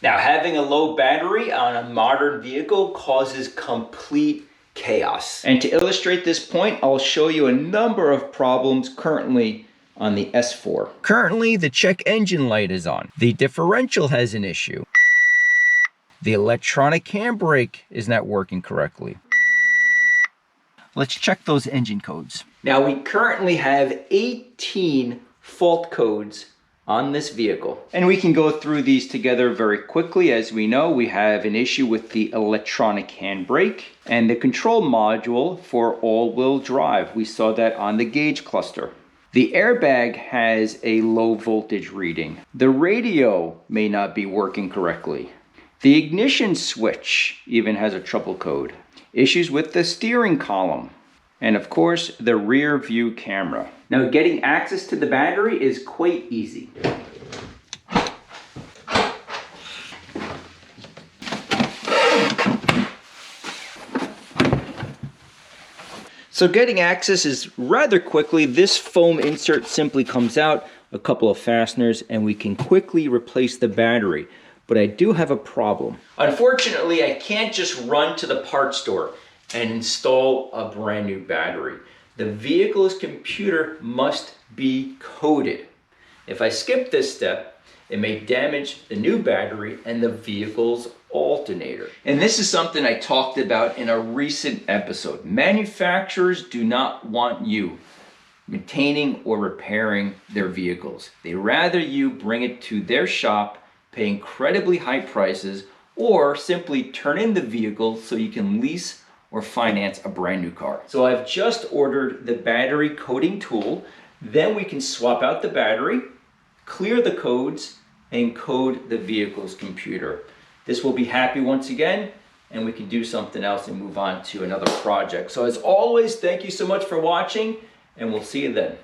Now, having a low battery on a modern vehicle causes complete chaos. And to illustrate this point, I'll show you a number of problems currently on the S4. Currently, the check engine light is on. The differential has an issue. The electronic handbrake is not working correctly. Let's check those engine codes. Now, we currently have 18 fault codes on this vehicle. And we can go through these together very quickly. As we know, we have an issue with the electronic handbrake and the control module for all-wheel drive. We saw that on the gauge cluster. The airbag has a low voltage reading. The radio may not be working correctly. The ignition switch even has a trouble code. Issues with the steering column. And of course, the rear view camera. Now, getting access to the battery is quite easy. So getting access is rather quickly. This foam insert simply comes out, a couple of fasteners, and we can quickly replace the battery. But I do have a problem. Unfortunately, I can't just run to the parts store and install a brand new battery. The vehicle's computer must be coded. If I skip this step, it may damage the new battery and the vehicle's alternator. And this is something I talked about in a recent episode. Manufacturers do not want you maintaining or repairing their vehicles. They rather you bring it to their shop, pay incredibly high prices, or simply turn in the vehicle so you can lease or finance a brand new car. So I've just ordered the battery coding tool. Then we can swap out the battery, clear the codes, and code the vehicle's computer. This will be happy once again, and we can do something else and move on to another project. So as always, thank you so much for watching, and we'll see you then.